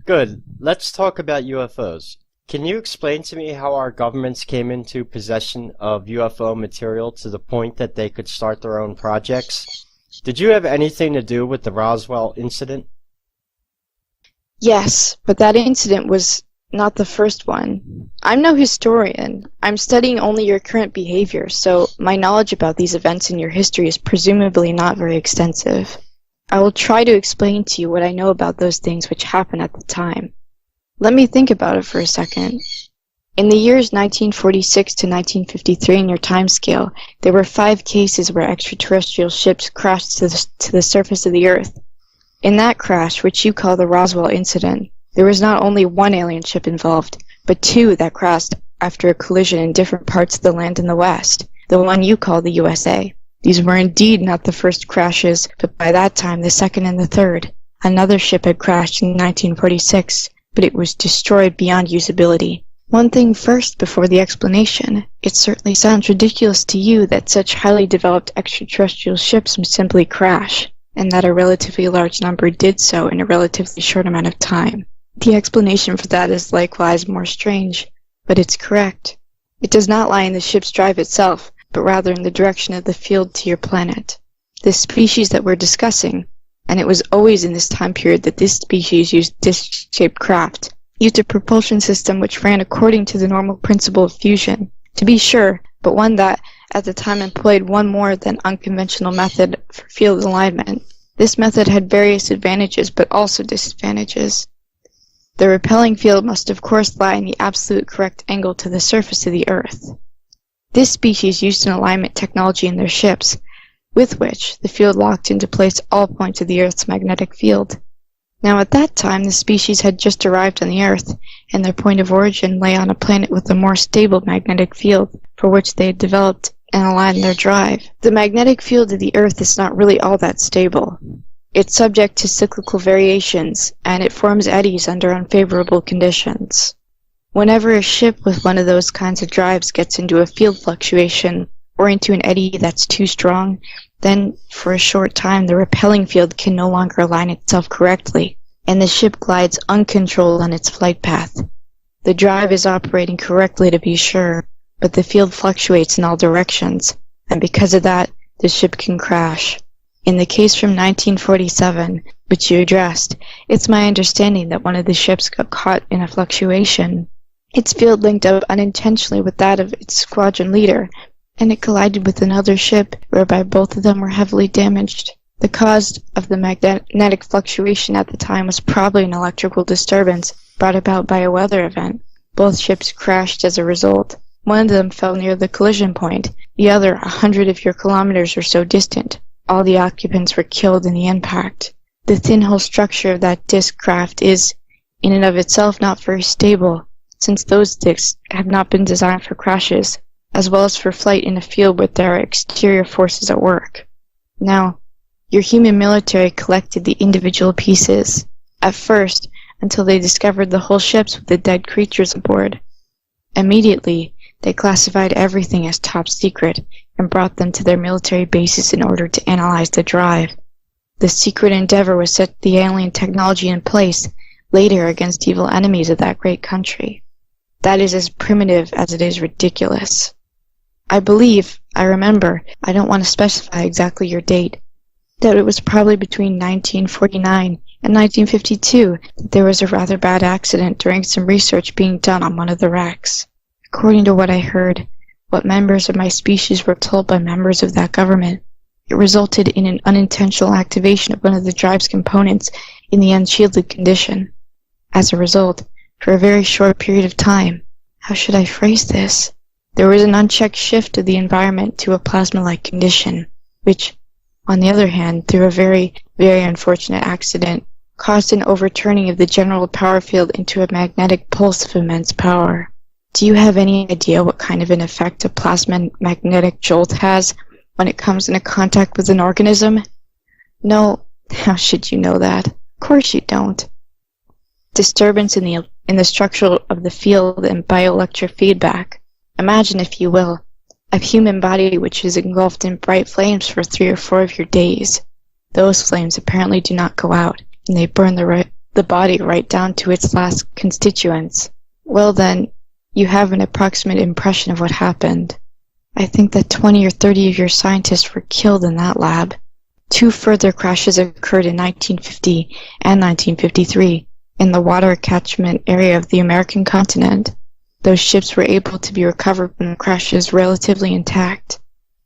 Good. Let's talk about UFOs. Can you explain to me how our governments came into possession of UFO material to the point that they could start their own projects? Did you have anything to do with the Roswell incident? Yes, but that incident was not the first one. I'm no historian. I'm studying only your current behavior, so my knowledge about these events in your history is presumably not very extensive. I will try to explain to you what I know about those things which happened at the time. Let me think about it for a second. In the years 1946 to 1953 in your timescale, there were 5 cases where extraterrestrial ships crashed to the surface of the Earth. In that crash, which you call the Roswell incident, there was not only one alien ship involved, but 2 that crashed after a collision in different parts of the land in the West, the one you call the USA. These were indeed not the first crashes, but by that time the second and the third. Another ship had crashed in 1946, but it was destroyed beyond usability. One thing first before the explanation. It certainly sounds ridiculous to you that such highly developed extraterrestrial ships would simply crash, and that a relatively large number did so in a relatively short amount of time. The explanation for that is likewise more strange, but it's correct. It does not lie in the ship's drive itself, but rather in the direction of the field to your planet. The species that we're discussing, and it was always in this time period that this species used disc-shaped craft, used a propulsion system which ran according to the normal principle of fusion, to be sure, but one that at the time employed one more than unconventional method for field alignment. This method had various advantages but also disadvantages. The repelling field must of course lie in the absolute correct angle to the surface of the Earth. This species used an alignment technology in their ships, with which the field locked into place all points of the Earth's magnetic field. Now at that time the species had just arrived on the Earth, and their point of origin lay on a planet with a more stable magnetic field, for which they had developed and aligned their drive. The magnetic field of the Earth is not really all that stable. It's subject to cyclical variations, and it forms eddies under unfavorable conditions. Whenever a ship with one of those kinds of drives gets into a field fluctuation, or into an eddy that's too strong, then for a short time the repelling field can no longer align itself correctly, and the ship glides uncontrolled on its flight path. The drive is operating correctly to be sure, but the field fluctuates in all directions, and because of that, the ship can crash. In the case from 1947, which you addressed, it's my understanding that one of the ships got caught in a fluctuation. Its field linked up unintentionally with that of its squadron leader, and it collided with another ship, whereby both of them were heavily damaged. The cause of the magnetic fluctuation at the time was probably an electrical disturbance brought about by a weather event. Both ships crashed as a result. One of them fell near the collision point, the other 100 of your kilometers or so distant. All the occupants were killed in the impact. The thin hull structure of that disc craft is, in and of itself, not very stable, since those discs have not been designed for crashes, as well as for flight in a field where there are exterior forces at work. Now, your human military collected the individual pieces, at first, until they discovered the whole ships with the dead creatures aboard. Immediately, they classified everything as top secret and brought them to their military bases in order to analyze the drive. The secret endeavor was set the alien technology in place later against evil enemies of that great country. That is as primitive as it is ridiculous. I remember, I don't want to specify exactly your date, that it was probably between 1949 and 1952 that there was a rather bad accident during some research being done on one of the wrecks. According to what I heard, what members of my species were told by members of that government, it resulted in an unintentional activation of one of the drive's components in the unshielded condition. As a result, for a very short period of time, how should I phrase this? There was an unchecked shift of the environment to a plasma-like condition, which, on the other hand, through a very, very unfortunate accident, caused an overturning of the general power field into a magnetic pulse of immense power. Do you have any idea what kind of an effect a plasma magnetic jolt has when it comes into contact with an organism? No, how should you know that? Of course you don't. Disturbance in the structure of the field and bioelectric feedback. Imagine, if you will, a human body which is engulfed in bright flames for 3 or 4 of your days. Those flames apparently do not go out, and they burn the the body right down to its last constituents. Well then, you have an approximate impression of what happened. I think that 20 or 30 of your scientists were killed in that lab. 2 further crashes occurred in 1950 and 1953 in the water catchment area of the American continent. Those ships were able to be recovered from the crashes relatively intact.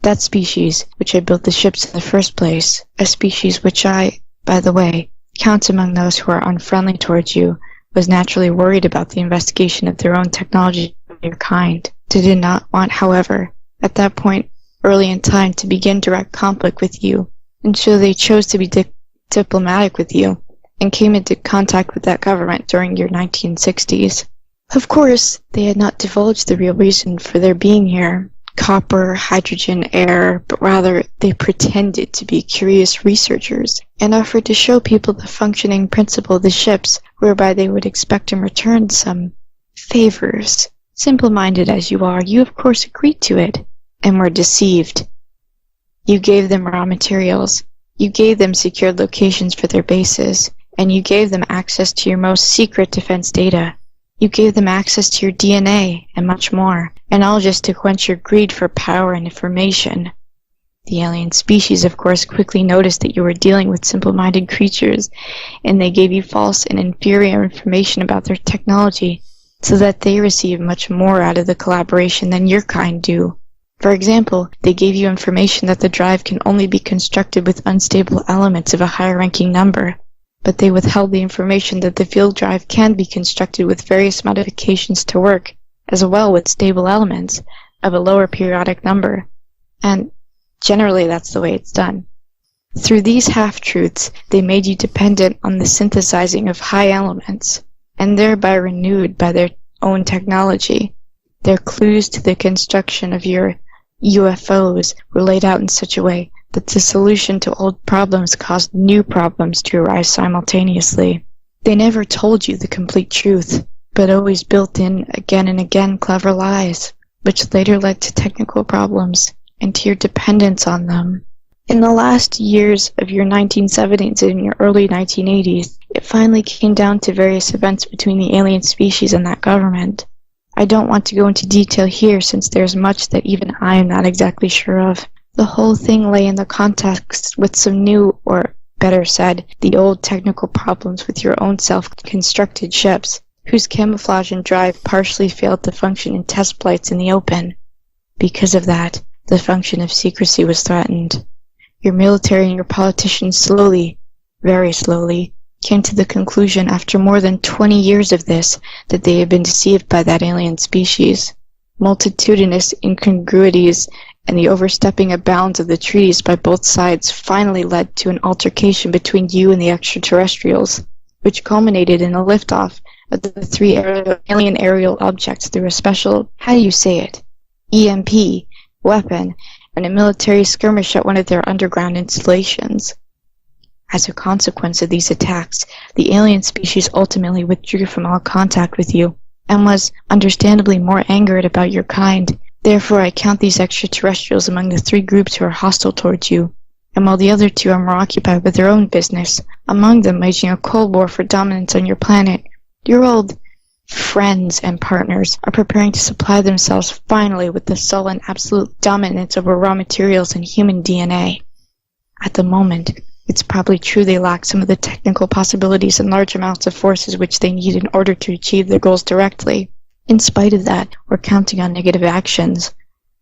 That species, which had built the ships in the first place, a species which I, by the way, count among those who are unfriendly towards you, was naturally worried about the investigation of their own technology of your kind. They did not want, however, at that point early in time to begin direct conflict with you, and so they chose to be diplomatic with you, and came into contact with that government during your 1960s. Of course, they had not divulged the real reason for their being here, copper, hydrogen, air, but rather they pretended to be curious researchers and offered to show people the functioning principle of the ships, whereby they would expect in return some favors. Simple-minded as you are, you of course agreed to it, and were deceived. You gave them raw materials, you gave them secured locations for their bases, and you gave them access to your most secret defense data. You gave them access to your DNA, and much more, and all just to quench your greed for power and information. The alien species, of course, quickly noticed that you were dealing with simple-minded creatures, and they gave you false and inferior information about their technology, so that they receive much more out of the collaboration than your kind do. For example, they gave you information that the drive can only be constructed with unstable elements of a higher-ranking number, but they withheld the information that the field drive can be constructed with various modifications to work, as well with stable elements of a lower periodic number. And generally that's the way it's done. Through these half-truths, they made you dependent on the synthesizing of high elements, and thereby renewed by their own technology. Their clues to the construction of your UFOs were laid out in such a way that the solution to old problems caused new problems to arise simultaneously. They never told you the complete truth, but always built in again and again clever lies, which later led to technical problems and to your dependence on them. In the last years of your 1970s and your early 1980s, it finally came down to various events between the alien species and that government. I don't want to go into detail here since there's much that even I am not exactly sure of. The whole thing lay in the context with some new, or better said, the old technical problems with your own self-constructed ships, whose camouflage and drive partially failed to function in test flights in the open. Because of that, the function of secrecy was threatened. Your military and your politicians slowly, very slowly, came to the conclusion after more than 20 years of this that they had been deceived by that alien species. Multitudinous incongruities and the overstepping of bounds of the treaties by both sides finally led to an altercation between you and the extraterrestrials, which culminated in a liftoff of the 3 alien aerial objects through a special, how do you say it, EMP weapon and a military skirmish at one of their underground installations. As a consequence of these attacks, the alien species ultimately withdrew from all contact with you, and was understandably more angered about your kind. Therefore, I count these extraterrestrials among the 3 groups who are hostile towards you, and while the other 2 are more occupied with their own business, among them waging a cold war for dominance on your planet, your old friends and partners are preparing to supply themselves finally with the sole and absolute dominance over raw materials and human DNA. At the moment, it's probably true they lack some of the technical possibilities and large amounts of forces which they need in order to achieve their goals directly. In spite of that, we're counting on negative actions,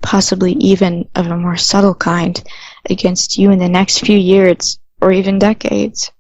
possibly even of a more subtle kind, against you in the next few years or even decades.